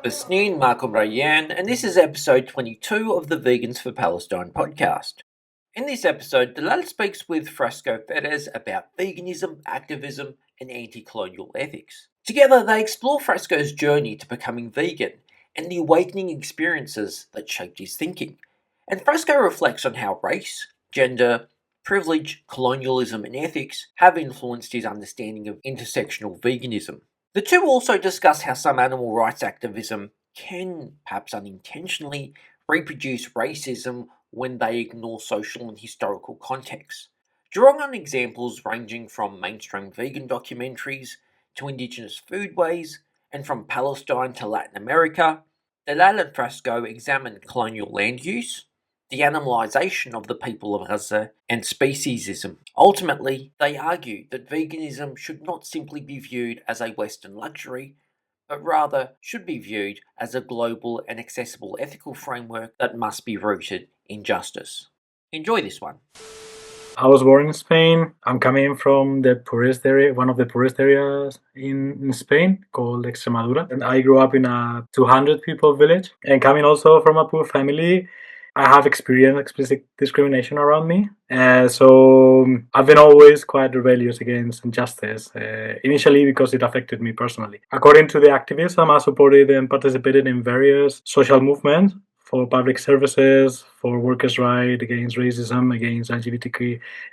Basnin Marco Rayan, and this is episode 22 of the Vegans for Palestine podcast. In this episode, Dalal speaks with Frasco about veganism, activism, and anti-colonial ethics. Together, they explore Frasco's journey to becoming vegan and the awakening experiences that shaped his thinking. And Frasco reflects on how race, gender, privilege, colonialism, and ethics have influenced his understanding of intersectional veganism. The two also discuss how some animal rights activism can, perhaps unintentionally, reproduce racism when they ignore social and historical contexts, drawing on examples ranging from mainstream vegan documentaries to indigenous foodways, and from Palestine to Latin America. Dalal and Frasco examine colonial land use, the animalization of the people of Gaza, and speciesism. Ultimately, they argue that veganism should not simply be viewed as a Western luxury, but rather should be viewed as a global and accessible ethical framework that must be rooted in justice. Enjoy this one. I was born in Spain. I'm coming from the poorest area, one of the poorest areas in Spain called Extremadura. And I grew up in a 200 people village. And coming also from a poor family, I have experienced explicit discrimination around me. So I've been always quite rebellious against injustice, initially because it affected me personally. According to the activism, I supported and participated in various social movements for public services, for workers' rights, against racism, against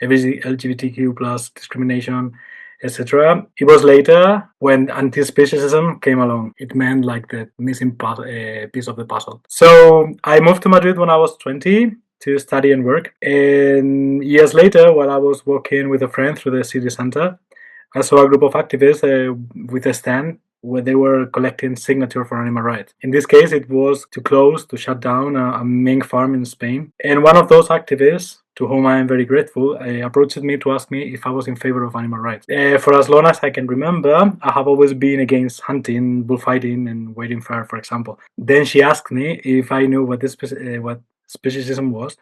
LGBTQ plus discrimination, etc. It was later when anti-speciesism came along. It meant like the missing piece of the puzzle. So I moved to Madrid when I was 20 to study and work. And years later, while I was walking with a friend through the city center, I saw a group of activists with a stand where they were collecting signatures for animal rights. In this case, it was to shut down a mink farm in Spain. And one of those activists, to whom I am very grateful, approached me to ask me if I was in favor of animal rights. For as long as I can remember, I have always been against hunting, bullfighting, and waiting fire, for example. Then she asked me if I knew what speciesism was,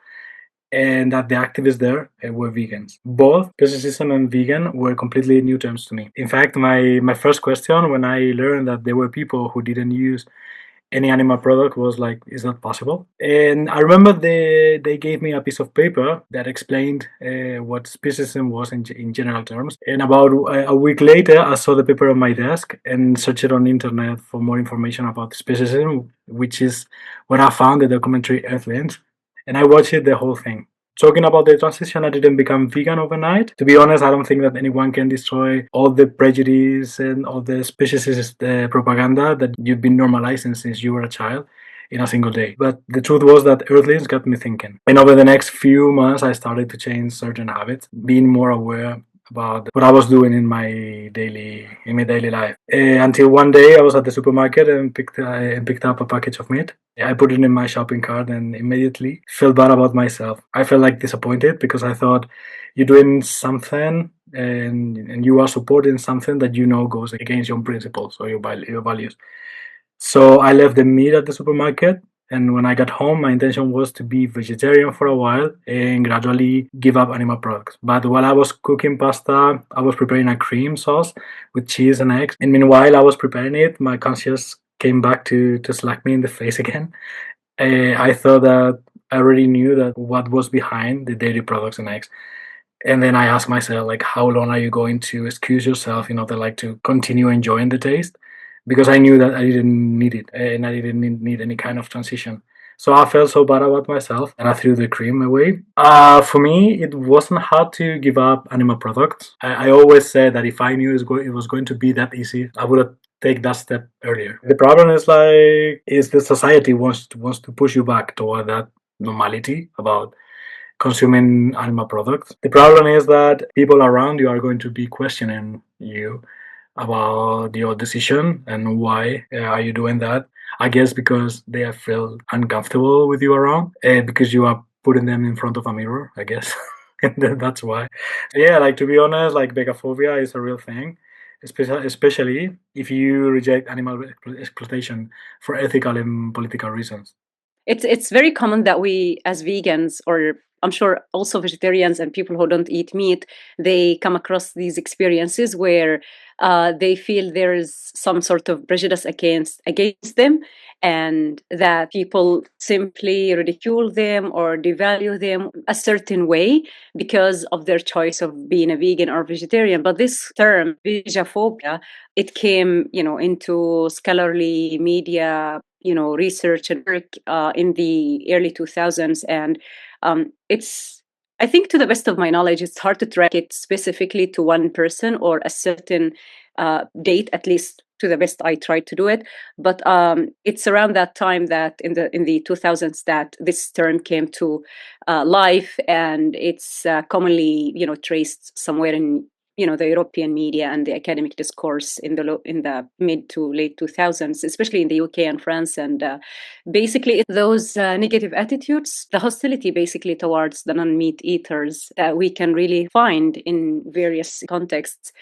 and that the activists there were vegans. Both speciesism and vegan were completely new terms to me. In fact, my first question when I learned that there were people who didn't use any animal product was like, is that possible? And I remember they gave me a piece of paper that explained what speciesism was in general terms. And about a week later, I saw the paper on my desk and searched it on the internet for more information about speciesism, which is what I found in the documentary Earthlings. And I watched it the whole thing. Talking about the transition, I didn't become vegan overnight. To be honest, I don't think that anyone can destroy all the prejudice and all the speciesist propaganda that you've been normalizing since you were a child in a single day. But the truth was that Earthlings got me thinking. And over the next few months, I started to change certain habits, being more aware about what I was doing in my daily life. Until one day I was at the supermarket and picked up a package of meat. I put it in my shopping cart and immediately felt bad about myself. I felt like disappointed because I thought you're doing something and you are supporting something that you know goes against your principles or your values. So I left the meat at the supermarket. And when I got home, my intention was to be vegetarian for a while and gradually give up animal products. But while I was cooking pasta, I was preparing a cream sauce with cheese and eggs. And meanwhile, I was preparing it, my conscience came back to slap me in the face again. I thought that I already knew that what was behind the dairy products and eggs. And then I asked myself, like, how long are you going to excuse yourself in order like to continue enjoying the taste? Because I knew that I didn't need it and I didn't need any kind of transition. So I felt so bad about myself and I threw the cream away. For me, it wasn't hard to give up animal products. I always said that if I knew it was going to be that easy, I would have taken that step earlier. The problem is the society wants to push you back toward that normality about consuming animal products. The problem is that people around you are going to be questioning you about your decision and why are you doing that. I guess because they feel uncomfortable with you around, because you are putting them in front of a mirror, I guess. And that's why. Yeah, like to be honest, like vegaphobia is a real thing, especially if you reject animal exploitation for ethical and political reasons. It's very common that we as vegans or I'm sure also vegetarians and people who don't eat meat, they come across these experiences where they feel there is some sort of prejudice against them, and that people simply ridicule them or devalue them a certain way because of their choice of being a vegan or vegetarian. But this term, vegaphobia, it came, into scholarly media, research and work in the early 2000s, and it's, I think, to the best of my knowledge, it's hard to track it specifically to one person or a certain date, at least to the best I tried to do it. But it's around that time, that in the 2000s, that this term came to life, and it's commonly traced somewhere in the European media and the academic discourse in the mid to late 2000s, especially in the UK and France. And basically, those negative attitudes, the hostility basically towards the non-meat eaters, we can really find in various contexts.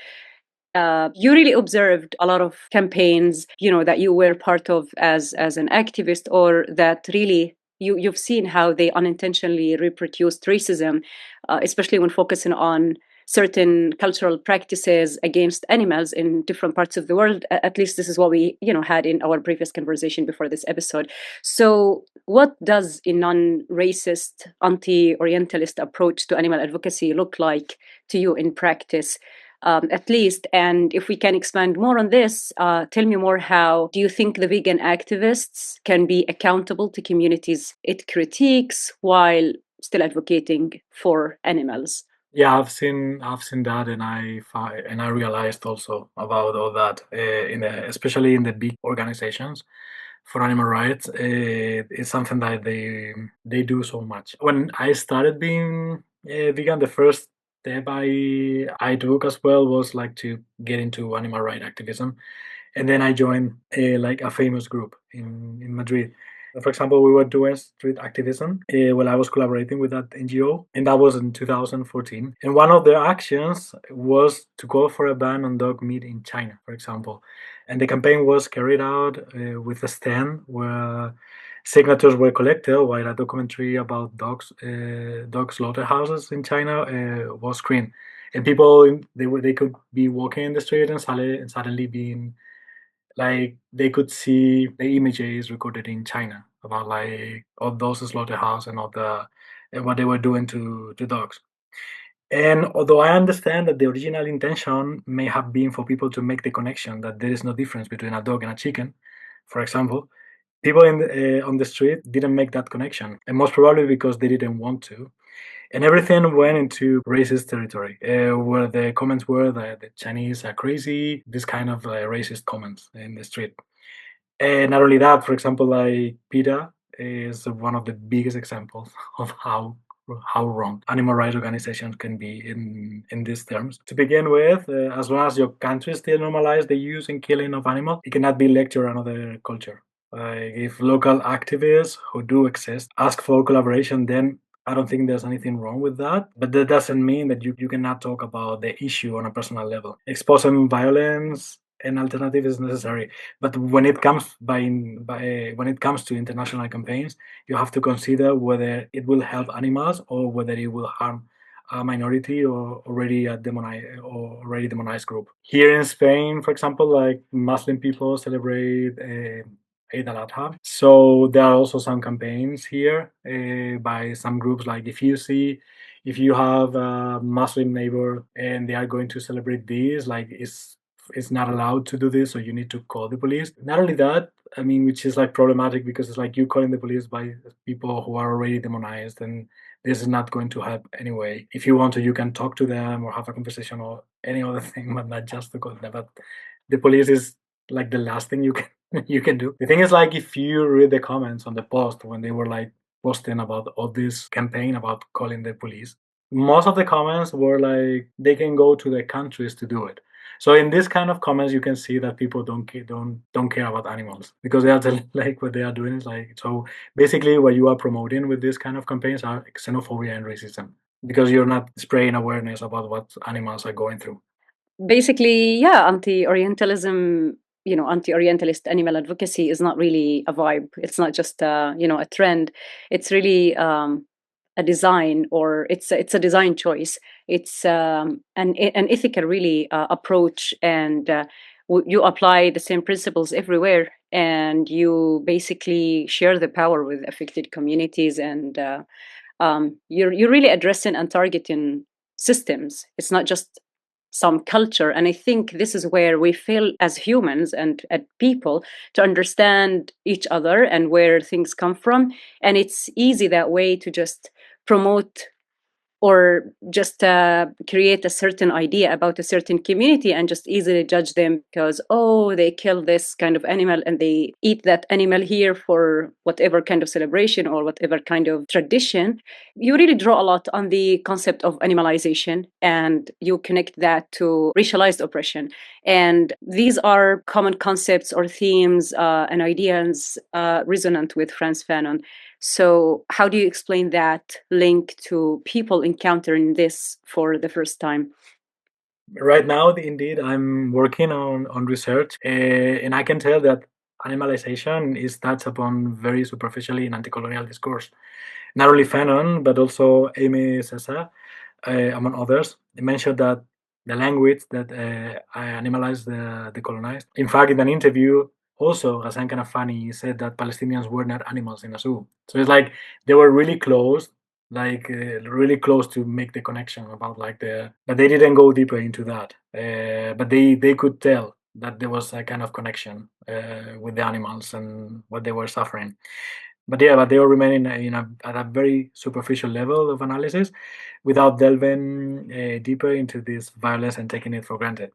You really observed a lot of campaigns, that you were part of as an activist, or that really you've seen how they unintentionally reproduced racism, especially when focusing on certain cultural practices against animals in different parts of the world. At least this is what we had in our previous conversation before this episode. So what does a non-racist, anti-orientalist approach to animal advocacy look like to you in practice? At least. And if we can expand more on this, tell me more, how do you think the vegan activists can be accountable to communities it critiques while still advocating for animals? Yeah, I've seen that, and I realized also about all that especially in the big organizations for animal rights. It's something that they do so much. When I started being vegan, the first step I took as well was like to get into animal right activism, and then I joined like a famous group in Madrid. For example, we were doing street activism while I was collaborating with that NGO, and that was in 2014. And one of their actions was to call for a ban on dog meat in China, for example. And the campaign was carried out with a stand where signatures were collected while a documentary about dog slaughterhouses in China was screened. And people, they could be walking in the street and suddenly being like, they could see the images recorded in China about like all those slaughterhouse and all the and what they were doing to dogs. And although I understand that the original intention may have been for people to make the connection that there is no difference between a dog and a chicken, for example, people on the street didn't make that connection, and most probably because they didn't want to. And everything went into racist territory, where the comments were that the Chinese are crazy, this kind of racist comments in the street. And not only that, for example, like PETA is one of the biggest examples of how wrong animal rights organizations can be in these terms. To begin with, as long as your country still normalize the use and killing of animals, it cannot be lecture another culture. Like, if local activists who do exist ask for collaboration, then I don't think there's anything wrong with that. But that doesn't mean that you cannot talk about the issue on a personal level. Exposing violence and alternative is necessary, but when it comes when it comes to international campaigns, you have to consider whether it will help animals or whether it will harm a minority or already demonized group. Here in Spain, for example, like Muslim people celebrate Eid al-Adha. So there are also some campaigns here by some groups. Like, if you have a Muslim neighbor and they are going to celebrate this, like, it's not allowed to do this, so you need to call the police. Not only that, I mean, which is like problematic because it's like you calling the police by people who are already demonized, and this is not going to help anyway. If you want to, you can talk to them or have a conversation or any other thing, but not just to call them. But the police is like the last thing you can you can do. The thing is, like, if you read the comments on the post when they were like posting about all this campaign about calling the police, most of the comments were like they can go to the countries to do it. So in this kind of comments, you can see that people don't care about animals because they are like what they are doing is like, so basically what you are promoting with this kind of campaigns are xenophobia and racism because you're not spraying awareness about what animals are going through. Basically, yeah, anti-Orientalism, anti-Orientalist animal advocacy is not really a vibe. It's not just, a trend. It's really a design, or it's a design choice. It's an ethical really approach, and you apply the same principles everywhere, and you basically share the power with affected communities, and you're really addressing and targeting systems. It's not just some culture. And I think this is where we fail as humans and people to understand each other and where things come from. And it's easy that way to just promote or just create a certain idea about a certain community and just easily judge them because, oh, they kill this kind of animal and they eat that animal here for whatever kind of celebration or whatever kind of tradition. You really draw a lot on the concept of animalization, and you connect that to racialized oppression. And these are common concepts or themes and ideas resonant with Frantz Fanon. So, how do you explain that link to people encountering this for the first time? Right now, indeed, I'm working on research, and I can tell that animalization is touched upon very superficially in anti-colonial discourse. Not only Fanon, but also Amy Sessa, among others, mentioned that the language that animalized the colonized. In fact, in an interview, also Hassan Kanafani said that Palestinians were not animals in a zoo. So it's like they were really close, really close to make the connection about but they didn't go deeper into that. But they could tell that there was a kind of connection with the animals and what they were suffering. But they all remain at a very superficial level of analysis without delving deeper into this violence and taking it for granted.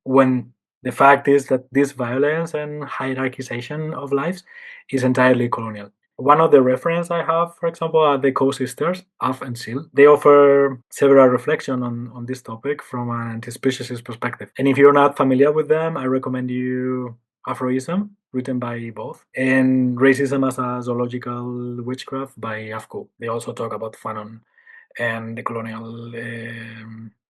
When the fact is that this violence and hierarchization of lives is entirely colonial. One of the reference I have, for example, are the co-sisters, Af and Sil. They offer several reflection on this topic from an anti-speciesist perspective. And if you're not familiar with them, I recommend you Afroism, written by both, and Racism as a Zoological Witchcraft by Afko. They also talk about Fanon and the colonial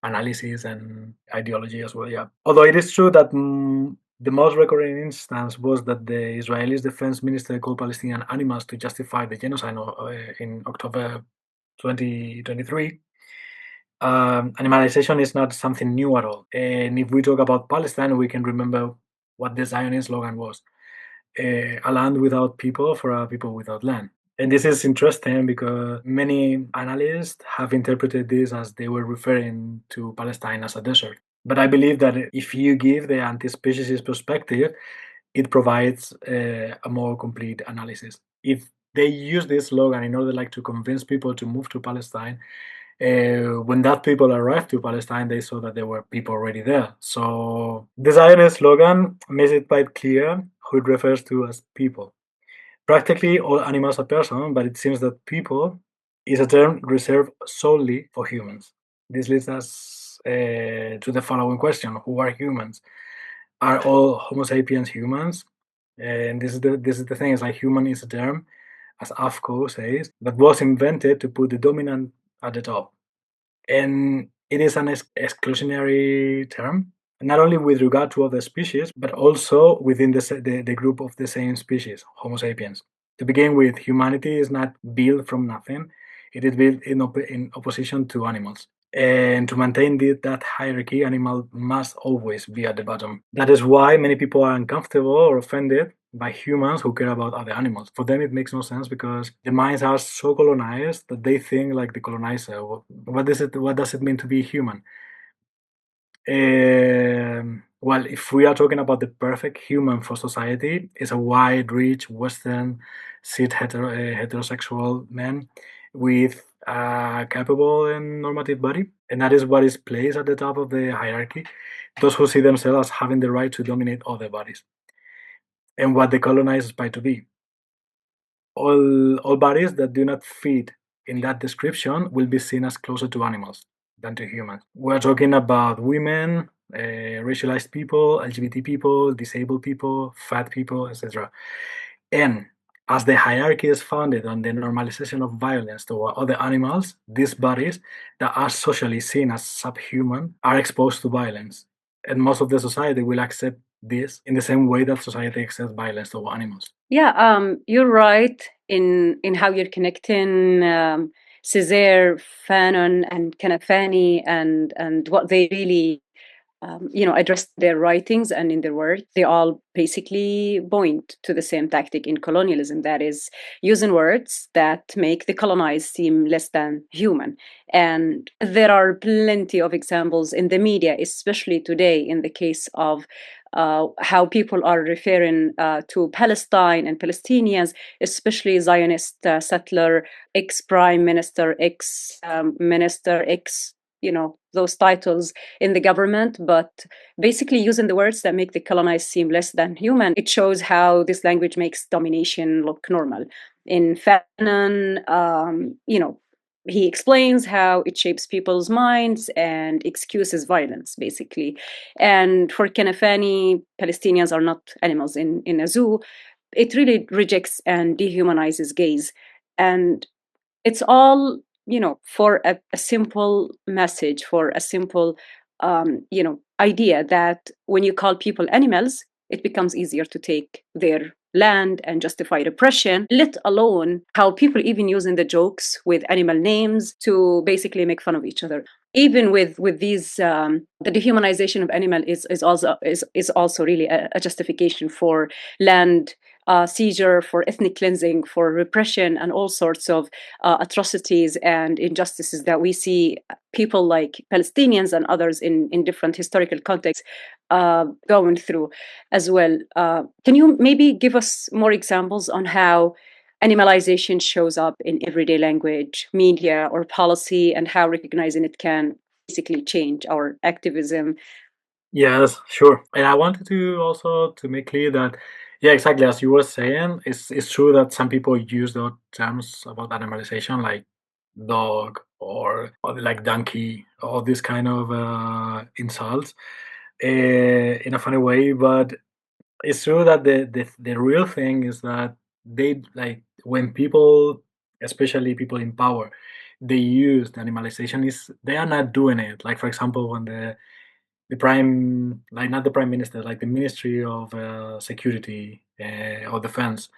analysis and ideology as well. Yeah. Although it is true that the most recurring instance was that the Israeli defense minister called Palestinian animals to justify the genocide in October 2023. Animalization is not something new at all. And if we talk about Palestine, we can remember what the Zionist slogan was: a land without people for a people without land. And this is interesting because many analysts have interpreted this as they were referring to Palestine as a desert. But I believe that if you give the anti-speciesist perspective, it provides a more complete analysis. If they use this slogan in order to convince people to move to Palestine, when that people arrived to Palestine, they saw that there were people already there. So the Zionist slogan makes it quite clear who it refers to as people. Practically all animals are person, but it seems that people is a term reserved solely for humans. This leads us to the following question: who are humans? Are all Homo sapiens humans? And this is the thing: is human is a term, as AFCO says, that was invented to put the dominant at the top, and it is an exclusionary term, not only with regard to other species, but also within the group of the same species, Homo sapiens. To begin with, humanity is not built from nothing. It is built in opposition to animals. And to maintain that hierarchy, animal must always be at the bottom. That is why many people are uncomfortable or offended by humans who care about other animals. For them, it makes no sense because their minds are so colonized that they think like the colonizer. What does it mean to be human? Well, if we are talking about the perfect human for society, is a white, rich, Western, heterosexual man with a capable and normative body, and that is what is placed at the top of the hierarchy. Those who see themselves as having the right to dominate other bodies, and what the colonized aspire to be. All bodies that do not fit in that description will be seen as closer to animals than to humans. We're talking about women, racialized people, LGBT people, disabled people, fat people, etc. And as the hierarchy is founded on the normalization of violence toward other animals, these bodies that are socially seen as subhuman are exposed to violence. And most of the society will accept this in the same way that society accepts violence toward animals. Yeah, you're right. in how you're connecting Césaire, Fanon, and Kanafani, and what they really addressed their writings and in their work. They all basically point to the same tactic in colonialism, that is using words that make the colonized seem less than human. And there are plenty of examples in the media, especially today, in the case of how people are referring to Palestine and Palestinians, especially Zionist settler, ex-prime minister, ex-minister, those titles in the government, but basically using the words that make the colonized seem less than human. It shows how this language makes domination look normal. In Fanon, he explains how it shapes people's minds and excuses violence, basically. And for Kanafani, Palestinians are not animals in a zoo. It really rejects and dehumanizes gays. And it's all for a simple message, for a simple idea that when you call people animals, it becomes easier to take their land and justify repression, let alone how people even using the jokes with animal names to basically make fun of each other. Even with these the dehumanization of animal is also really a justification for land seizure, for ethnic cleansing, for repression, and all sorts of atrocities and injustices that we see people like Palestinians and others in different historical contexts going through as well. Can you maybe give us more examples on how animalization shows up in everyday language, media, or policy, and how recognizing it can basically change our activism? Yes, sure. And I wanted to also to make clear that, yeah, exactly as you were saying, it's true that some people use the terms about animalization like dog or like donkey, all these kind of insults in a funny way. But it's true that the real thing is that they like when people, especially people in power, they use the animalization is they are not doing it. Like for example, when the prime, like not the prime minister, like the Ministry of Security or Defense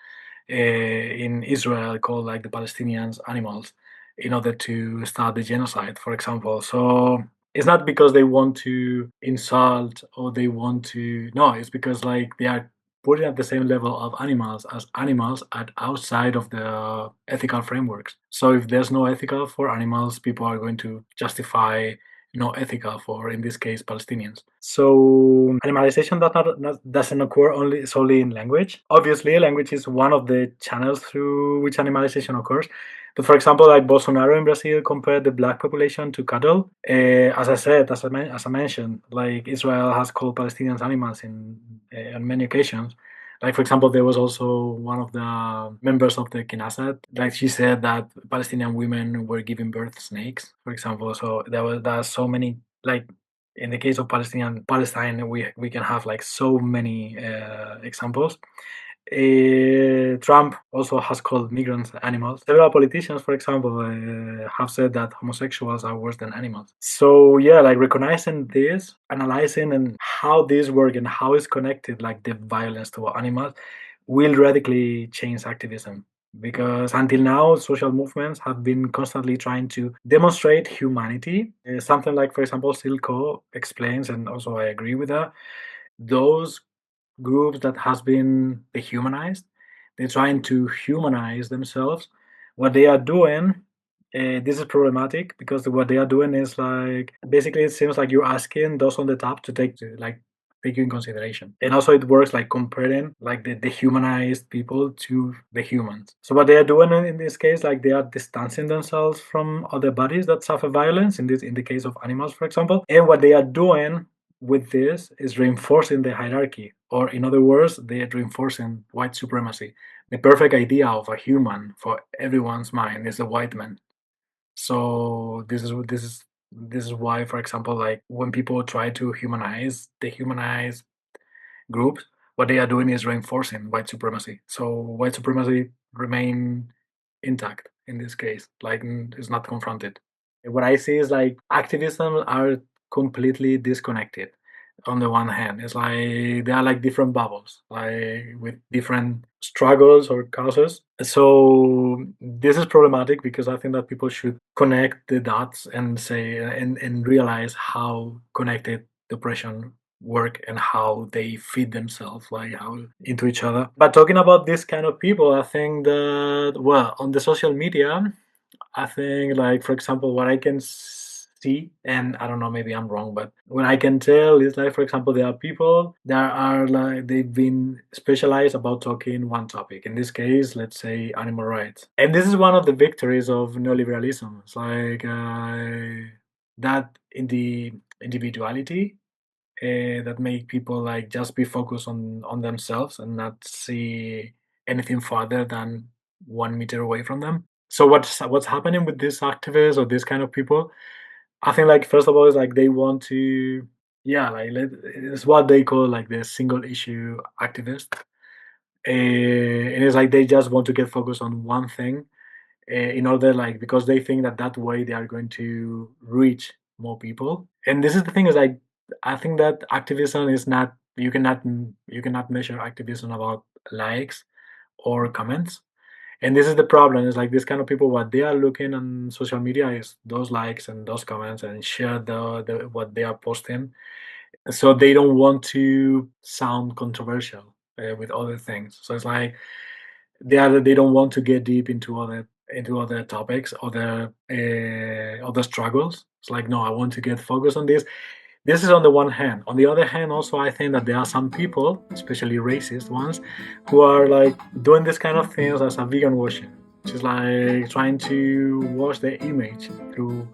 in Israel called like the Palestinians animals in order to start the genocide, for example. So it's not because they want to insult or they want to, no, it's because like they are putting at the same level of animals as animals at outside of the ethical frameworks. So if there's no ethical for animals, people are going to justify no ethical for, in this case, Palestinians. So animalization doesn't occur only solely in language. Obviously, language is one of the channels through which animalization occurs. But for example, like Bolsonaro in Brazil compared the black population to cattle. As I said, as I mentioned, like Israel has called Palestinians animals on many occasions. Like for example, there was also one of the members of the Knesset. Like she said that Palestinian women were giving birth to snakes, for example. So there's so many like in the case of Palestine, we can have like so many examples. Trump also has called migrants animals. Several politicians, for example, have said that homosexuals are worse than animals. So yeah, like recognizing this, analyzing and how this work and how it's connected, like the violence to animals, will radically change activism. Because until now, social movements have been constantly trying to demonstrate humanity. Something like, for example, Silko explains, and also I agree with that. Those groups that has been dehumanized. They're trying to humanize themselves. What they are doing, this is problematic because what they are doing is like basically it seems like you're asking those on the top to take you in consideration. And also it works like comparing like the dehumanized people to the humans. So what they are doing in this case, like they are distancing themselves from other bodies that suffer violence, in the case of animals, for example. And what they are doing with this is reinforcing the hierarchy, or in other words, they are reinforcing white supremacy. The perfect idea of a human for everyone's mind is a white man. So this is why, for example, like when people try to dehumanize groups, what they are doing is reinforcing white supremacy. So white supremacy remain intact in this case, like it's not confronted. What I see is like activism are completely disconnected. on the one hand. It's like they are like different bubbles, like with different struggles or causes. So this is problematic because I think that people should connect the dots and say and realize how connected depression work and how they feed themselves, like how into each other. But talking about this kind of people, I think that, well, on the social media, I think, like, for example, what I can see, and I don't know, maybe I'm wrong, but what I can tell is, like, for example, there are people that are like, they've been specialized about talking one topic. In this case, let's say animal rights. And this is one of the victories of neoliberalism. It's like that in the individuality that make people like just be focused on themselves and not see anything farther than 1 meter away from them. So what's happening with these activists or these kind of people? I think, like, first of all, is like they want to, yeah, like it's what they call like the single issue activist. And it's like they just want to get focused on one thing in order, like, because they think that that way they are going to reach more people. And this is the thing, is like, I think that activism is not, you cannot measure activism about likes or comments. And this is the problem, is like this kind of people, what they are looking on social media is those likes and those comments and share the what they are posting. So they don't want to sound controversial with other things. So it's like they don't want to get deep into other topics, other struggles. It's like, no, I want to get focused on this. This is on the one hand. On the other hand, also, I think that there are some people, especially racist ones, who are like doing this kind of things as a vegan washing, which is like trying to wash their image through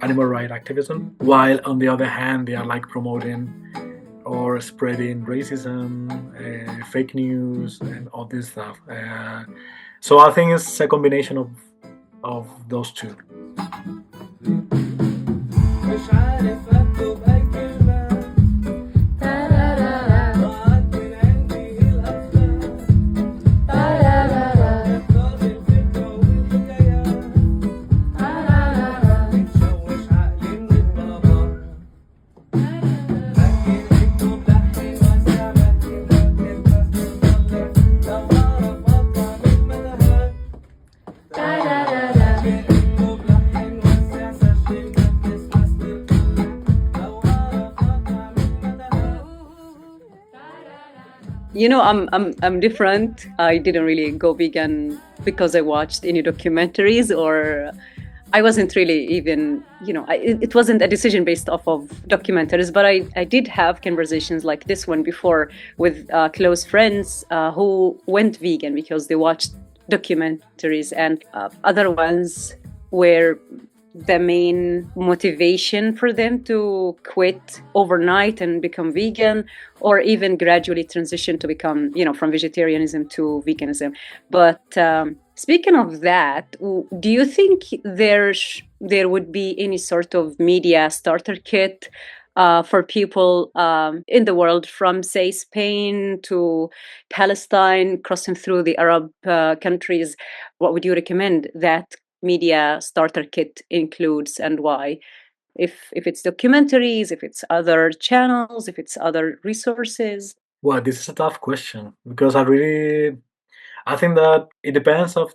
animal rights activism, while on the other hand, they are like promoting or spreading racism, fake news, and all this stuff. So I think it's a combination of those two. I'm different. I didn't really go vegan because I watched any documentaries, or I wasn't really even, it wasn't a decision based off of documentaries, but I did have conversations like this one before with close friends who went vegan because they watched documentaries, and other ones where the main motivation for them to quit overnight and become vegan, or even gradually transition to become, from vegetarianism to veganism. But speaking of that, do you think there would be any sort of media starter kit for people in the world, from, say, Spain to Palestine, crossing through the Arab countries? What would you recommend that media starter kit includes, and why? If it's documentaries, if it's other channels, if it's other resources? Well, this is a tough question because I think that it depends on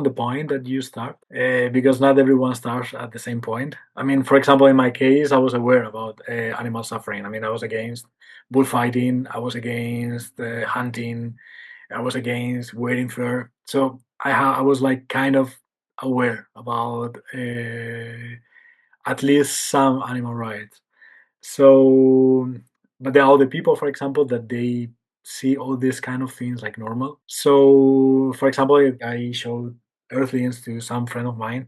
the point that you start, because not everyone starts at the same point. I mean, for example, in my case, I was aware about animal suffering. I mean, I was against bullfighting, I was against hunting, I was against wearing fur. So I was like kind of aware about at least some animal rights. So, but there are other people, for example, that they see all these kind of things like normal. So, for example, I showed Earthlings to some friend of mine.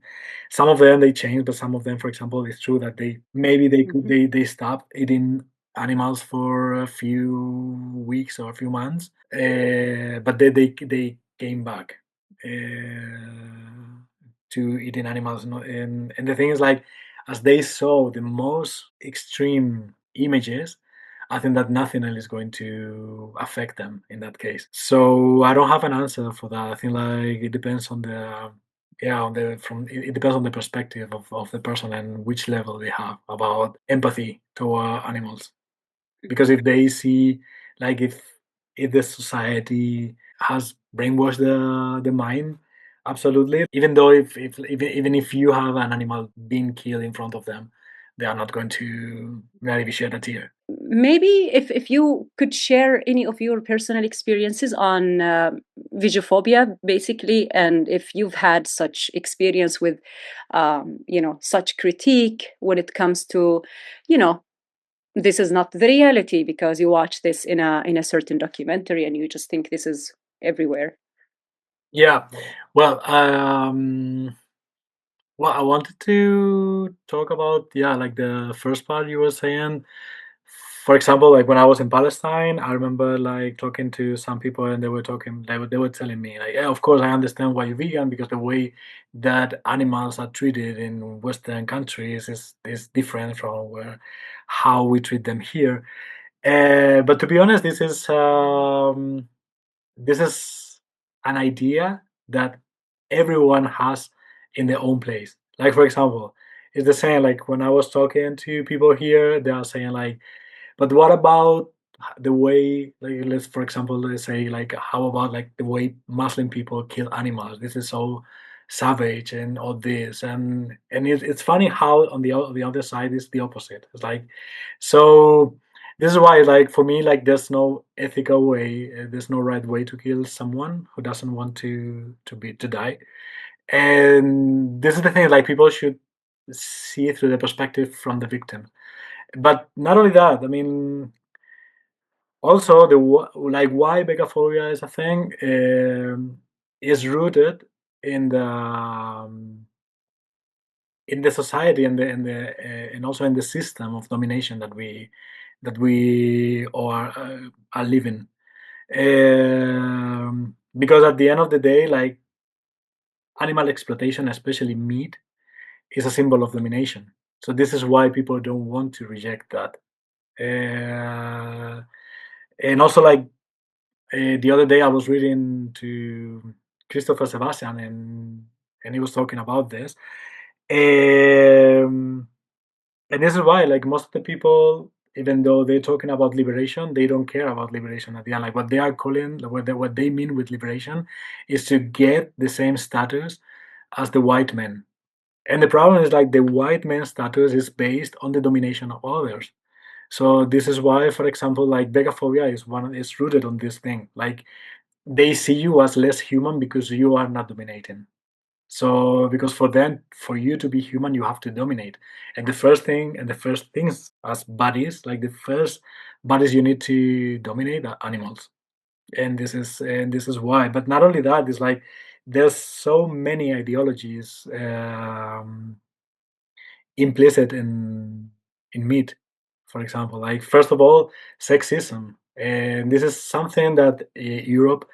Some of them they changed, but some of them, for example, it's true that they stopped eating animals for a few weeks or a few months, but they came back to eating animals. And the thing is, like, as they saw the most extreme images, I think that nothing else is going to affect them in that case. So I don't have an answer for that. I think like it depends on yeah, it depends on the perspective of the person and which level they have about empathy toward animals. Because if they see, like, if the society has brainwashed the mind, absolutely. Even though even if you have an animal being killed in front of them, they are not going to maybe shed a tear. Maybe if you could share any of your personal experiences on vegaphobia, basically, and if you've had such experience with, such critique when it comes to, you know, this is not the reality because you watch this in a certain documentary and you just think this is everywhere. Yeah, well, well, I wanted to talk about, yeah, like the first part you were saying. For example, like when I was in Palestine, I remember like talking to some people and they were talking, they were telling me like, yeah, of course I understand why you're vegan because the way that animals are treated in Western countries is different from how we treat them here. But to be honest, this is an idea that everyone has in their own place. Like for example, it's the same. Like when I was talking to people here, they are saying like, but what about the way, like, let's for example, let's say like, how about like the way Muslim people kill animals? This is so savage and all this, and it's funny how on the other side is the opposite. It's like, so this is why, like for me, like there's no ethical way, there's no right way to kill someone who doesn't want to die. And this is the thing, like people should see through the perspective from the victim. But not only that, I mean, also like why vegaphobia is a thing is rooted in the society and and also in the system of domination that we are living. Because at the end of the day, like animal exploitation, especially meat, is a symbol of domination. So this is why people don't want to reject that. And also, like the other day, I was reading to Christopher Sebastian, and he was talking about this. And this is why, like most of the people, even though they're talking about liberation, they don't care about liberation at the end. Like what they are calling, what they mean with liberation, is to get the same status as the white men. And the problem is like the white man status is based on the domination of others. So this is why, for example, like vegaphobia is rooted on this thing. Like they see you as less human because you are not dominating. So because for them, for you to be human, you have to dominate. And the first things as bodies, like the first bodies you need to dominate are animals. And this is why. But not only that, it's like there's so many ideologies implicit in meat. For example, like first of all, sexism, and this is something that Europe.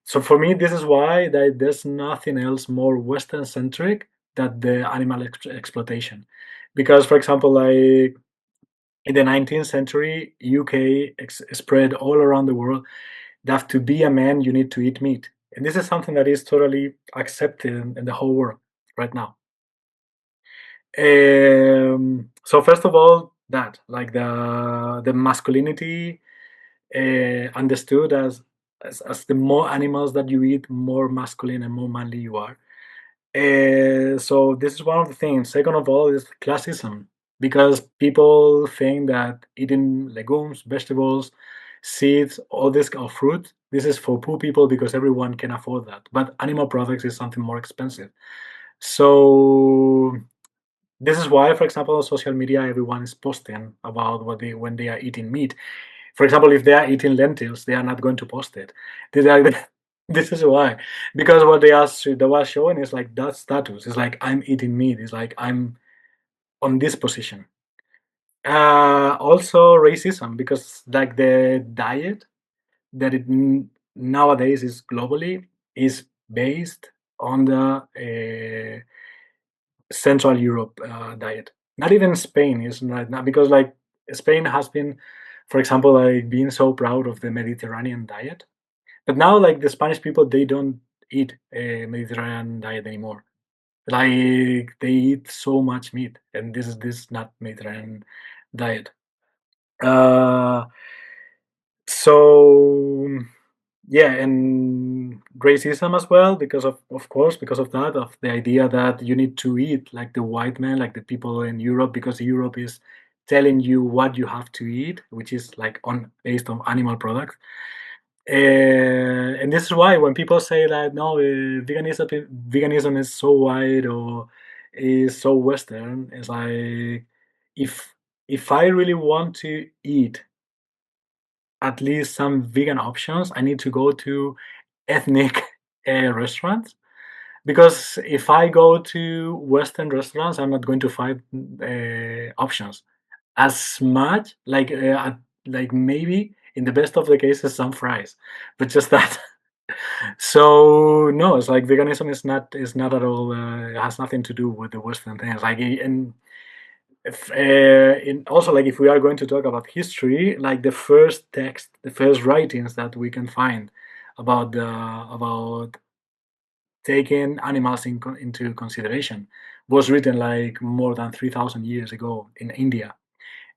So for me, this is why that there's nothing else more Western centric than the animal exploitation, because for example, like in the 19th century, UK spread all around the world that to be a man you need to eat meat, and this is something that is totally accepted in the whole world right now. So first of all, that like the masculinity understood as the more animals that you eat, more masculine and more manly you are. So this is one of the things. Second of all is classism, because people think that eating legumes, vegetables, seeds, all this or fruit, this is for poor people because everyone can afford that. But animal products is something more expensive. So this is why, for example, on social media, everyone is posting about when they are eating meat. For example, if they are eating lentils, they are not going to post it. This is why, because what they were showing is like that status. It's like I'm eating meat. It's like I'm on this position. Also racism, because like the diet that nowadays is globally is based on the Central Europe diet. Not even Spain is right now, because like Spain has been, for example, like being so proud of the Mediterranean diet, but now like the Spanish people they don't eat a Mediterranean diet anymore. Like they eat so much meat, and this is this not Mediterranean diet. Uh, so yeah, and racism as well, because of course, because of that, of the idea that you need to eat like the white man, like the people in Europe, because Europe is telling you what you have to eat, which is like on based on animal products. And this is why when people say that no, veganism is so wide or is so Western, it's like if if I really want to eat at least some vegan options, I need to go to ethnic restaurants, because if I go to Western restaurants, I'm not going to find options as much. Like maybe in the best of the cases, some fries, but just that. So no, it's like veganism is not at all. It has nothing to do with the Western things. Like and if, also like if we are going to talk about history, like the first text, the first writings that we can find about taking animals into consideration was written like more than 3,000 years ago in India,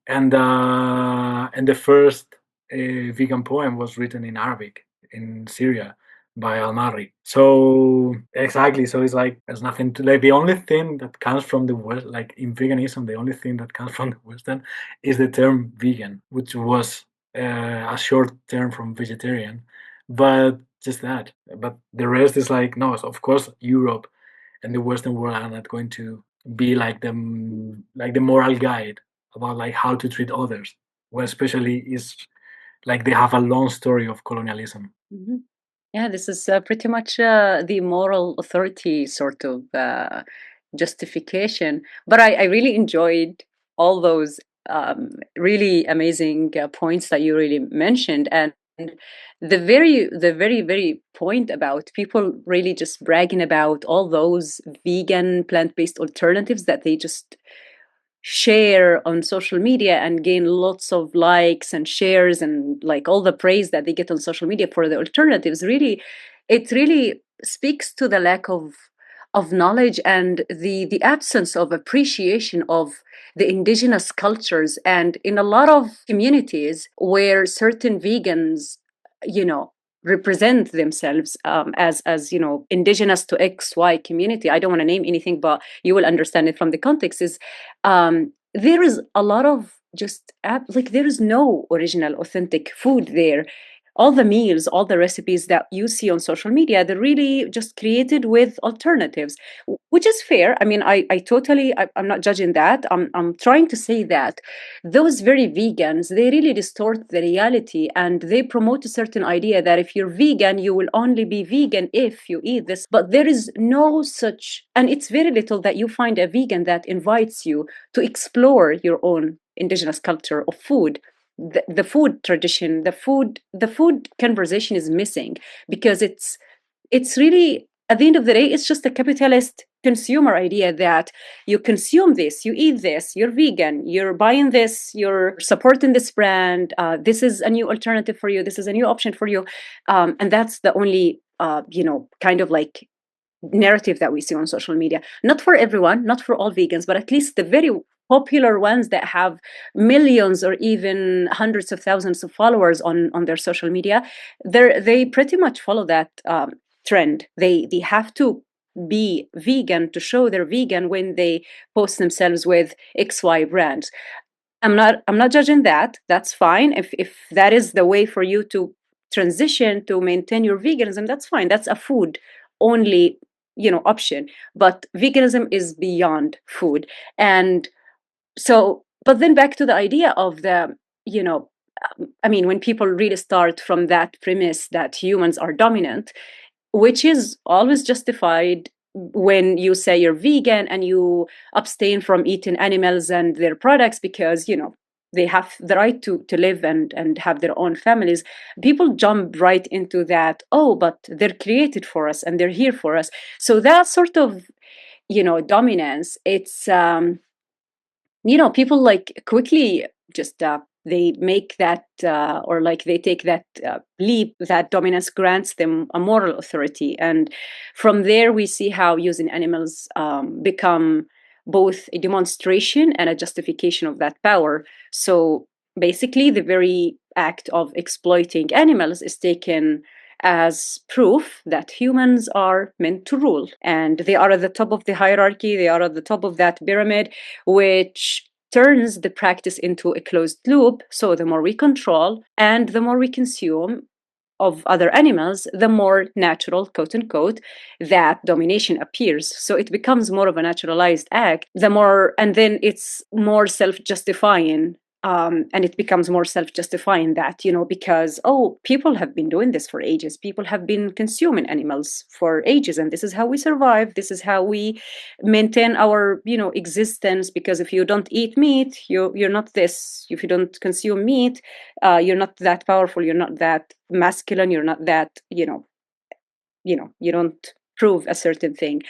and the first vegan poem was written in Arabic in Syria by Al-Marri. So exactly, so it's like there's nothing to like. The only thing that comes from the West, like in veganism, the only thing that comes from the Western is the term vegan, which was a short term from vegetarian, but just that. But the rest is like no. So of course, Europe and the Western world are not going to be like the moral guide about like how to treat others. Well, especially is like they have a long story of colonialism. Mm-hmm. Yeah, this is pretty much the moral authority sort of justification. But I really enjoyed all those really amazing points that you really mentioned, and the very point about people really just bragging about all those vegan plant-based alternatives that they just share on social media and gain lots of likes and shares and like all the praise that they get on social media for the alternatives. Really, it really speaks to the lack of knowledge and the absence of appreciation of the indigenous cultures. And in a lot of communities where certain vegans, you know, represent themselves as indigenous to XY community, I don't want to name anything, but you will understand it from the context, is there is a lot of just like there is no original authentic food there. All the meals, all the recipes that you see on social media, they're really just created with alternatives, which is fair. I mean, I totally, I'm not judging that. I'm trying to say that those very vegans, they really distort the reality, and they promote a certain idea that if you're vegan, you will only be vegan if you eat this. But there is no such, and it's very little that you find a vegan that invites you to explore your own indigenous culture of food. The food tradition, the food conversation is missing, because it's really, at the end of the day, it's just a capitalist consumer idea that you consume this, you eat this, you're vegan, you're buying this, you're supporting this brand, this is a new alternative for you, this is a new option for you, and that's the only kind of like narrative that we see on social media. Not for everyone, not for all vegans, but at least the very popular ones that have millions or even hundreds of thousands of followers on their social media. They pretty much follow that trend. They have to be vegan to show they're vegan when they post themselves with XY brands. I'm not judging that. That's fine. If that is the way for you to transition to maintain your veganism, that's fine. That's a food only, option. But veganism is beyond food. And so, but then back to the idea of the, I mean, when people really start from that premise that humans are dominant, which is always justified when you say you're vegan and you abstain from eating animals and their products because they have the right to live and have their own families. People jump right into that, oh, but they're created for us and they're here for us. So that sort of dominance, it's people like quickly just they make that or like they take that leap that dominance grants them a moral authority. And from there we see how using animals become both a demonstration and a justification of that power. So basically the very act of exploiting animals is taken as proof that humans are meant to rule, and they are at the top of the hierarchy, they are at the top of that pyramid, which turns the practice into a closed loop. So the more we control and the more we consume of other animals, the more natural, quote unquote, that domination appears. So it becomes more of a naturalized act, and then it's more self-justifying. And it becomes more self-justifying that, because, people have been doing this for ages. People have been consuming animals for ages, and this is how we survive. This is how we maintain our, existence. Because if you don't eat meat, you're not this. If you don't consume meat, you're not that powerful. You're not that masculine. You're not that, you don't prove a certain thing.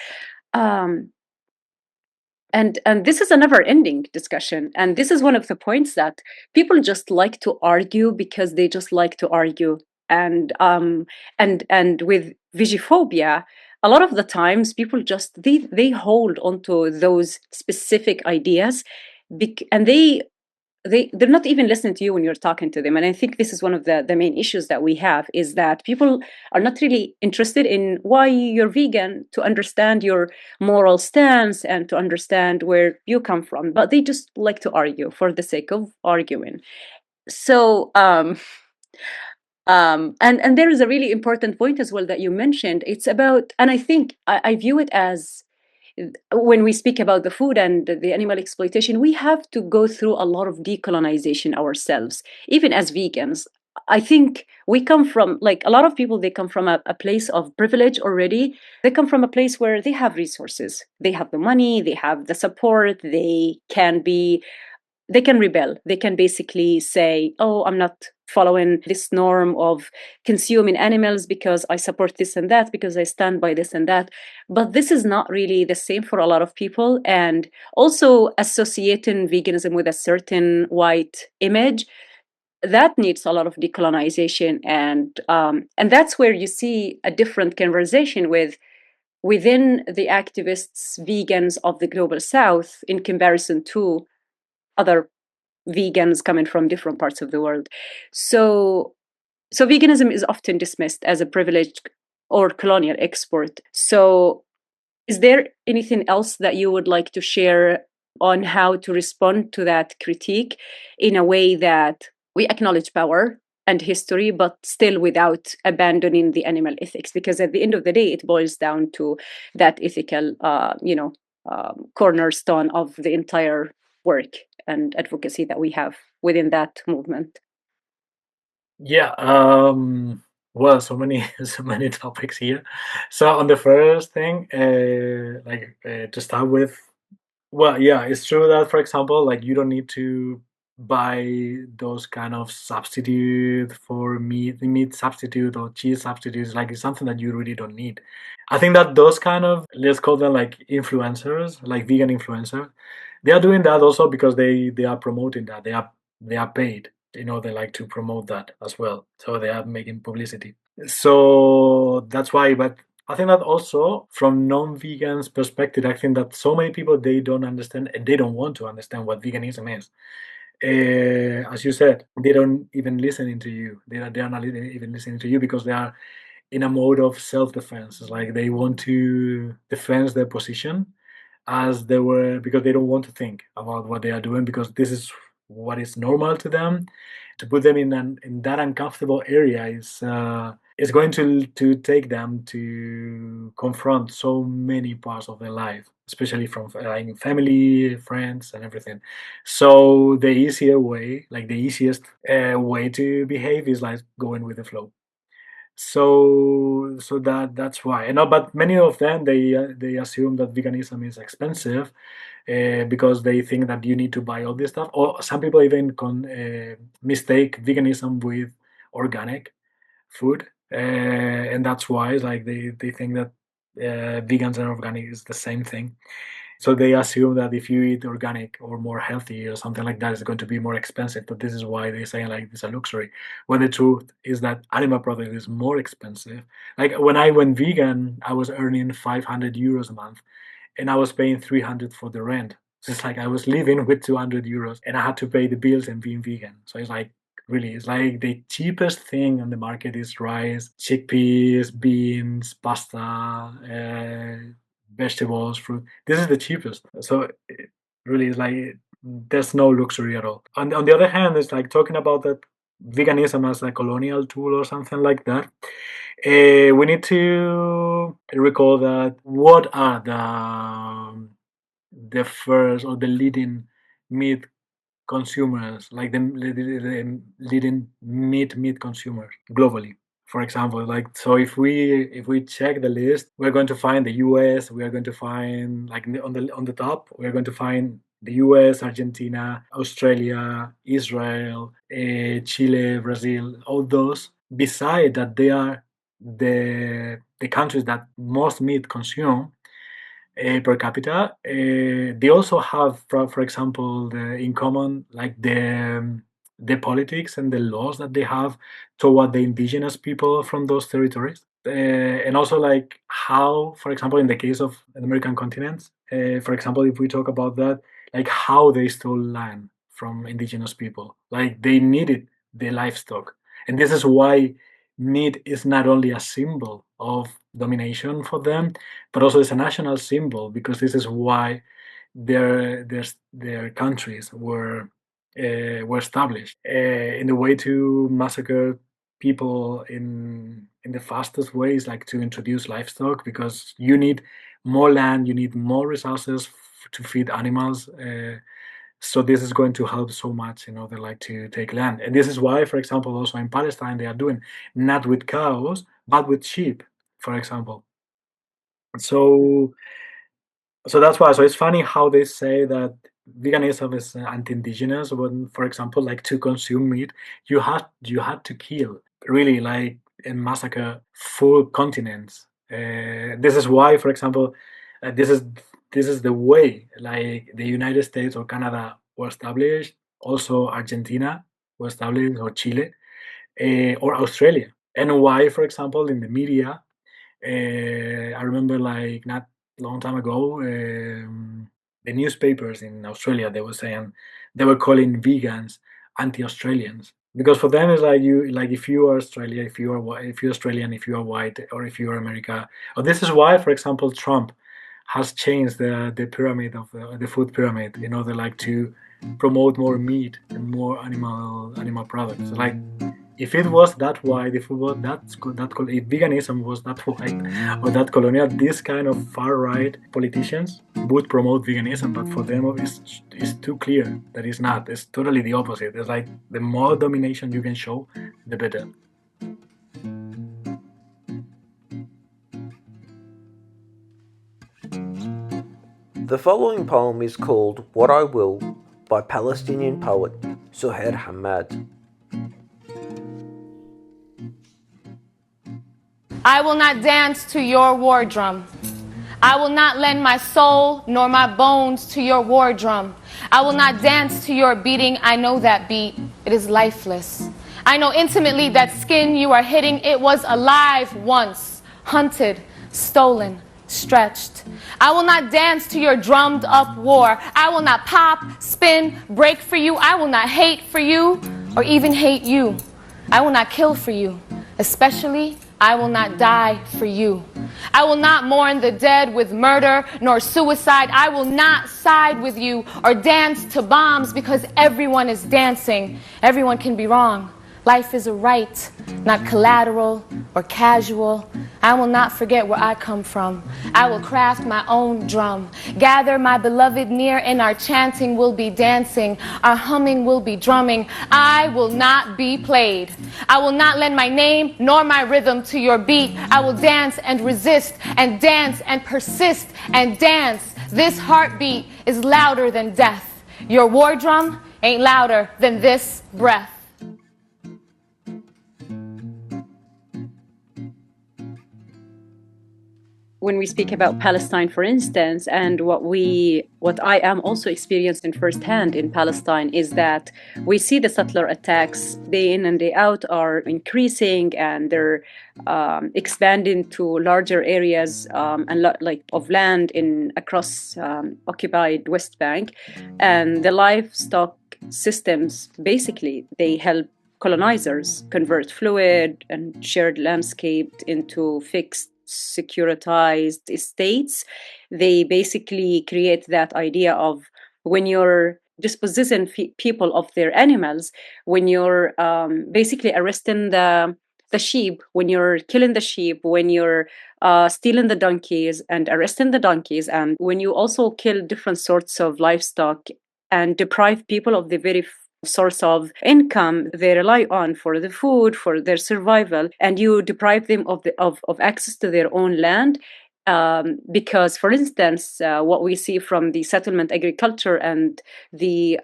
And this is a never-ending discussion. And this is one of the points that people just like to argue because they just like to argue. And with vegaphobia, a lot of the times people just they hold onto those specific ideas, and they're not even listening to you when you're talking to them. And I think this is one of the main issues that we have, is that people are not really interested in why you're vegan, to understand your moral stance and to understand where you come from, but they just like to argue for the sake of arguing. So and there is a really important point as well that you mentioned. It's about, and I think I view it as, when we speak about the food and the animal exploitation, we have to go through a lot of decolonization ourselves, even as vegans. I think we come from, like, a lot of people, they come from a place of privilege already. They come from a place where they have resources, they have the money, they have the support, they can rebel. They can basically say, I'm not following this norm of consuming animals because I support this and that, because I stand by this and that. But this is not really the same for a lot of people. And also associating veganism with a certain white image, that needs a lot of decolonization. And that's where you see a different conversation within the activists, vegans of the global south, in comparison to other vegans coming from different parts of the world. So veganism is often dismissed as a privileged or colonial export. So is there anything else that you would like to share on how to respond to that critique in a way that we acknowledge power and history, but still without abandoning the animal ethics? Because at the end of the day, it boils down to that ethical, cornerstone of the entire work and advocacy that we have within that movement. Yeah. Well, so many so many topics here. So on the first thing, to start with, well, yeah, it's true that, for example, like, you don't need to buy those kind of substitute for meat substitute or cheese substitutes. Like, it's something that you really don't need. I think that those kind of, let's call them like influencers, like vegan influencers, they are doing that also because they are promoting that. They are paid. They like to promote that as well. So they are making publicity. So that's why. But I think that also from non-vegans perspective, I think that so many people, they don't understand, and they don't want to understand what veganism is. As you said, they don't even listening to you. They are not even listening to you because they are in a mode of self-defense. It's like they want to defend their position as they were, because they don't want to think about what they are doing, because this is what is normal to them. To put them in that uncomfortable area is going to take them to confront so many parts of their life, especially from family, friends, and everything. So the easier way, like the easiest way to behave, is like going with the flow. So that's why. But many of them, they assume that veganism is expensive, because they think that you need to buy all this stuff. Or some people even mistake veganism with organic food, and that's why, like, they think that vegans and organic is the same thing. So they assume that if you eat organic or more healthy or something like that, it's going to be more expensive. But this is why they say like it's a luxury. When the truth is that animal product is more expensive. Like when I went vegan, I was earning 500 euros a month, and I was paying 300 for the rent. So it's like I was living with 200 euros, and I had to pay the bills and being vegan. So it's like really, it's like the cheapest thing on the market is rice, chickpeas, beans, pasta, vegetables, fruit. This is the cheapest. So it really is like there's no luxury at all. On the other hand, it's like talking about that veganism as a colonial tool or something like that. We need to recall that what are the first or the leading meat consumers, like the leading meat consumers globally. For example, like so, if we check the list, we're going to find the U.S. We are going to find like on the top, we're going to find the U.S., Argentina, Australia, Israel, Chile, Brazil, all those. Beside that, they are the countries that most meat consume per capita. They also have, for example, in common, like the politics and the laws that they have toward the indigenous people from those territories. And also like how, for example, in the case of the American continent, for example, if we talk about that, like how they stole land from indigenous people, like they needed the livestock. And this is why meat is not only a symbol of domination for them, but also it's a national symbol, because this is why their countries were established in the way to massacre people in the fastest ways, like to introduce livestock, because you need more land, you need more resources to feed animals. So this is going to help so much in order like to take land. And this is why, for example, also in Palestine, they are doing not with cows, but with sheep, for example. So that's why. So it's funny how they say that veganism is anti-indigenous. When, for example, like to consume meat, you had to kill, really, like, and massacre full continents. This is why, for example, this is the way like the United States or Canada were established. Also, Argentina was established, or Chile, or Australia. And why, for example, in the media, I remember like not long time ago, the newspapers in Australia, they were saying, they were calling vegans anti-Australians, because for them it's like, you like, if you are Australia, if you are if you're Australian, if you are white, or if you are America. Or this is why, for example, Trump has changed the pyramid of the food pyramid in order like to promote more meat and more animal products. Like, if it was that wide, if it was if veganism was that wide or that colonial, this kind of far right politicians would promote veganism. But for them, it's too clear that it's not. It's totally the opposite. It's like the more domination you can show, the better. The following poem is called What I Will by Palestinian poet Suhair Hamad. I will not dance to your war drum. I will not lend my soul nor my bones to your war drum. I will not dance to your beating. I know that beat. It is lifeless. I know intimately that skin you are hitting. It was alive once, hunted, stolen, stretched. I will not dance to your drummed up war. I will not pop, spin, break for you. I will not hate for you or even hate you. I will not kill for you, especially I will not die for you. I will not mourn the dead with murder nor suicide. I will not side with you or dance to bombs, because everyone is dancing. Everyone can be wrong. Life is a right, not collateral or casual. I will not forget where I come from. I will craft my own drum. Gather my beloved near, and our chanting will be dancing. Our humming will be drumming. I will not be played. I will not lend my name nor my rhythm to your beat. I will dance and resist and dance and persist and dance. This heartbeat is louder than death. Your war drum ain't louder than this breath. when we speak about Palestine, for instance, and what I am also experiencing firsthand in Palestine is that we see the settler attacks day in and day out are increasing, and they're expanding to larger areas of land across occupied West Bank, and the livestock systems basically they help colonizers convert fluid and shared landscape into fixed securitized estates. They basically create that idea of when you're dispossessing people of their animals, when you're basically arresting the sheep, when you're killing the sheep, when you're stealing the donkeys and arresting the donkeys, and when you also kill different sorts of livestock and deprive people of the very source of income they rely on for the food, for their survival, and you deprive them of access to their own land. Because, for instance, what we see from the settlement agriculture and the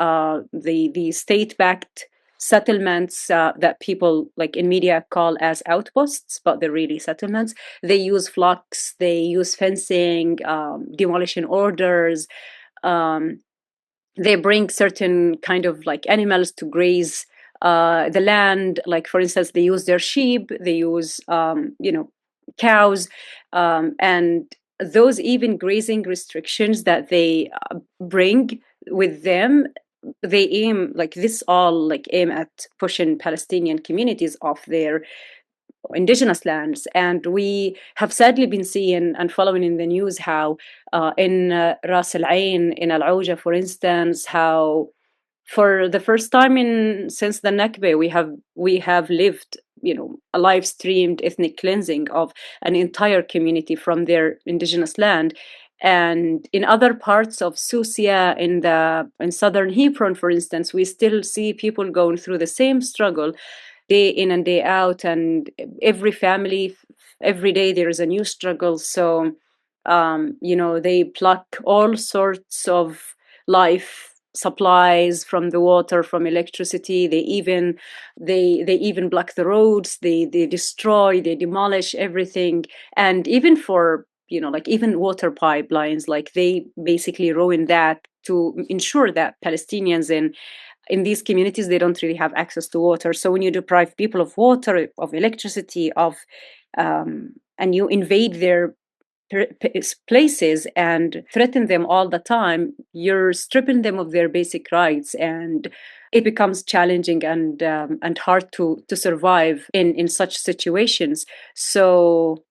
state-backed settlements that people like in media call as outposts, but they're really settlements. They use flocks, they use fencing, demolition orders. They bring certain kind of like animals to graze the land. Like, for instance, they use their sheep, they use cows, and those even grazing restrictions that they bring with them, they aim like this all like aim at pushing Palestinian communities off their indigenous lands. And we have sadly been seeing and following in the news how in Ras Al Ain, in Al Auja, for instance, how for the first time since the Nakba, we have lived, a live streamed ethnic cleansing of an entire community from their indigenous land. And in other parts of Susia, in southern Hebron, for instance, we still see people going through the same struggle day in and day out, and every family, every day there is a new struggle. So they pluck all sorts of life supplies from the water, from electricity. They even block the roads, they destroy, they demolish everything. And even for like even water pipelines, like they basically ruin that to ensure that Palestinians in these communities, they don't really have access to water. So when you deprive people of water, of electricity, and you invade their places and threaten them all the time, you're stripping them of their basic rights, and it becomes challenging and hard to survive in such situations. So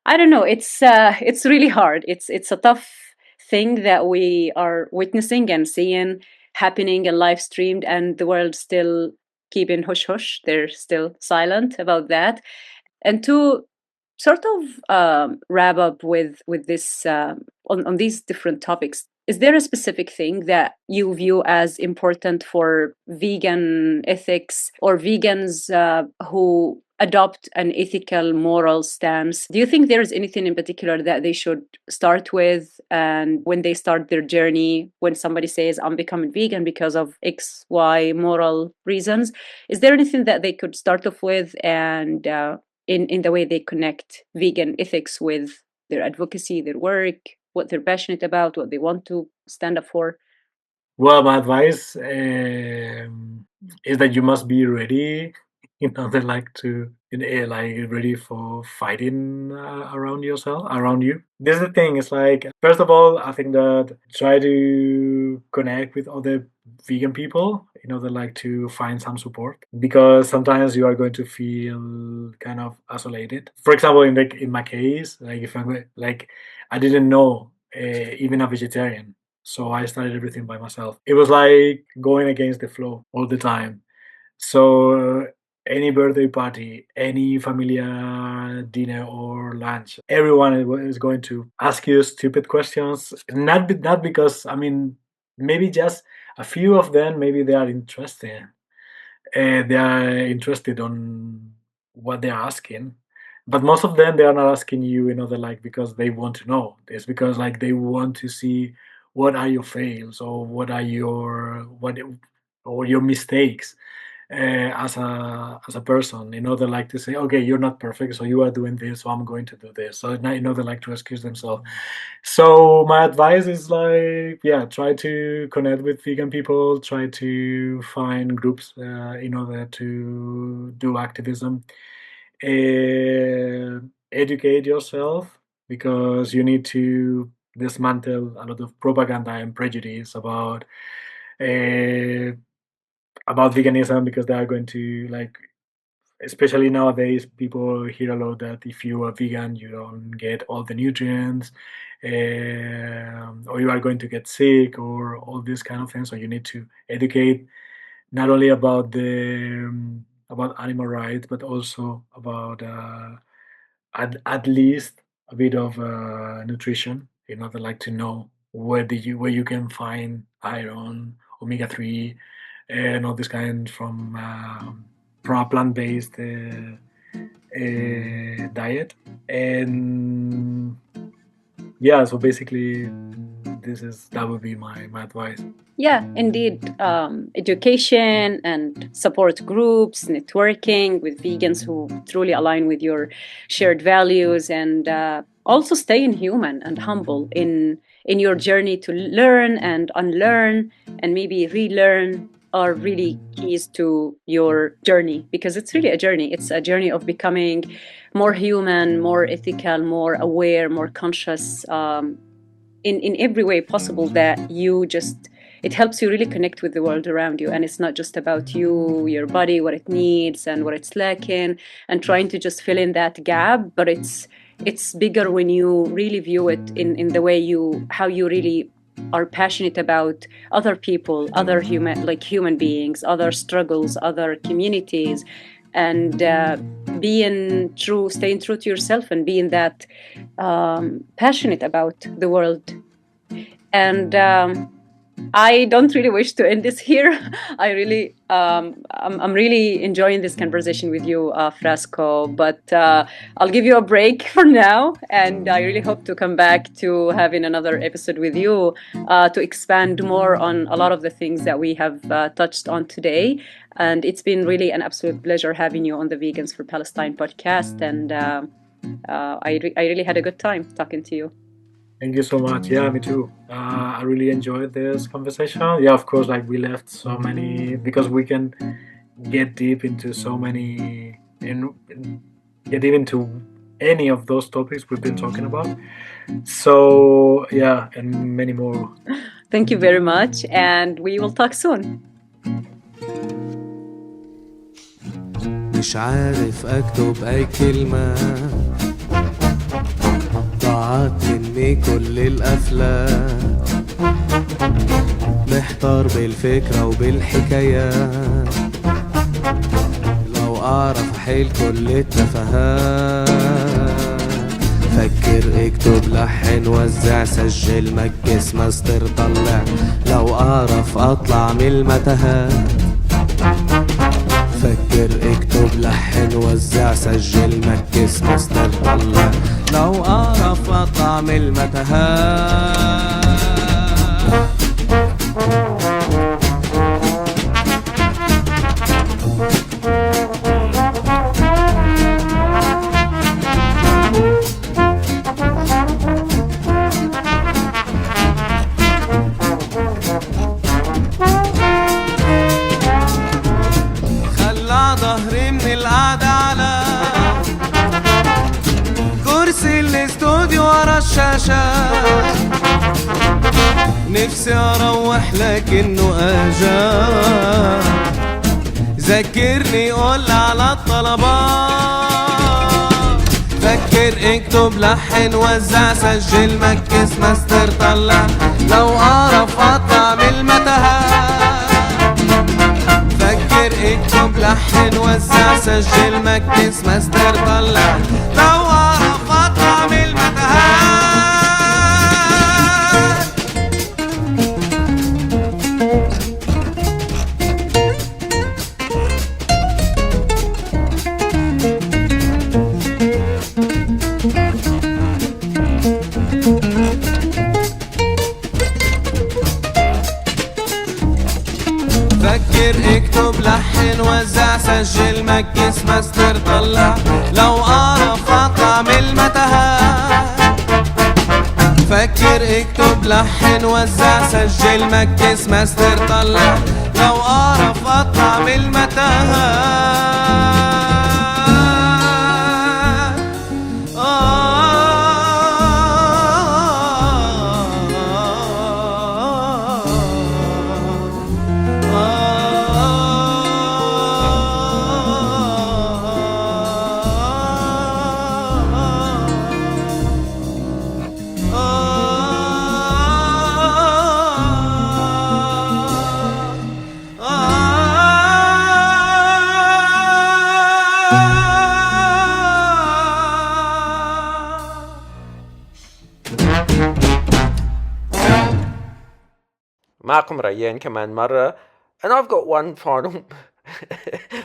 I don't know. It's really hard. It's a tough thing that we are witnessing and seeing happening and live streamed, and the world still keeping hush hush. They're still silent about that. And to sort of wrap up with this on these different topics, is there a specific thing that you view as important for vegan ethics or vegans who adopt an ethical, moral stance? Do you think there is anything in particular that they should start with? And when they start their journey, when somebody says, I'm becoming vegan because of X, Y moral reasons, is there anything that they could start off with, and in the way they connect vegan ethics with their advocacy, their work, what they're passionate about, what they want to stand up for? Well, my advice is that you must be ready, they like to, like ready for fighting around you. This is the thing. It's like, first of all, I think that try to connect with other vegan people, they like to find some support, because sometimes you are going to feel kind of isolated. For example, in my case, like if I'm like, I didn't know even a vegetarian. So I started everything by myself. It was like going against the flow all the time. So any birthday party, any familiar dinner or lunch, everyone is going to ask you stupid questions. Not because, maybe just a few of them, maybe they are interested. They are interested on what they are asking. But most of them, they are not asking you, like because they want to know. It's because like they want to see what are your fails, or what are your mistakes. as a person, in order like to say, okay, you're not perfect, so you are doing this, so I'm going to do this. So now in order like to excuse themselves. So my advice is like, yeah, try to connect with vegan people, try to find groups in order to do activism, educate yourself, because you need to dismantle a lot of propaganda and prejudice about veganism, because they are going to, like, especially nowadays, people hear a lot that if you are vegan, you don't get all the nutrients, or you are going to get sick, or all these kind of things. So you need to educate not only about about animal rights, but also about at least a bit of nutrition, in order like to know where you can find iron, omega-3, and all this kind from a plant-based diet. And yeah, so basically that would be my advice. Yeah, indeed. Education and support groups, networking with vegans who truly align with your shared values, and also staying human and humble in your journey to learn and unlearn and maybe relearn are really keys to your journey, because it's really a journey. It's a journey of becoming more human, more ethical, more aware, more conscious in every way possible, that it helps you really connect with the world around you. And it's not just about you, your body, what it needs and what it's lacking, and trying to just fill in that gap. But it's bigger when you really view it in the way how you really are passionate about other people, other human beings, other struggles, other communities, and staying true to yourself, and being that passionate about the world. And I don't really wish to end this here. I really, I'm really enjoying this conversation with you, Frasco, but I'll give you a break for now. And I really hope to come back to having another episode with you to expand more on a lot of the things that we have touched on today. And it's been really an absolute pleasure having you on the Vegans for Palestine podcast. And I really had a good time talking to you. Thank you so much. Yeah, me too. I really enjoyed this conversation. Yeah, of course, like we left so many, because we can get deep into so many, and get deep into any of those topics we've been talking about. So yeah, and many more. Thank you very much, and we will talk soon. مش عارف أكتب أي كلمة، ضاعت مني كل الأفلام، محتار بالفكرة وبالحكايات، لو أعرف أحل كل التفاهات، فكر اكتب لحن وزع سجل مكس ماستر طلع، لو أعرف أطلع من المتاهات، فكر اكتب لحن وزع سجل مكس ماستر طلع، لو أعرف أطلع من المتاهات. خلع ظهري من القعدة على كرسي الاستوديو ورا الشاشات، نفسي اروح لكنه اجا، ذكرني قول على الطلبات، فكر اكتب لحن وزع سجل مكس ماستر طلع، لو اعرف اطلع من المتاهات، فكر اكتب لحن وزع سجل مكس ماستر طلع، لو اعرف اطلع من المتاهات. فكر اكتب لحن وزع سجل مكس ماستر طلع لو أعرف أطلع من المتاهات فكر اكتب لحن وزع سجل مكس ماستر طلع لو أعرف أطلع من المتاهات معكم ريان كمان مرة. And I've got one final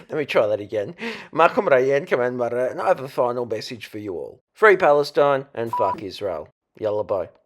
let me try that again. معكم ريان كمان مرة. And I have a final message for you all. Free Palestine and fuck Israel. Yalla bye.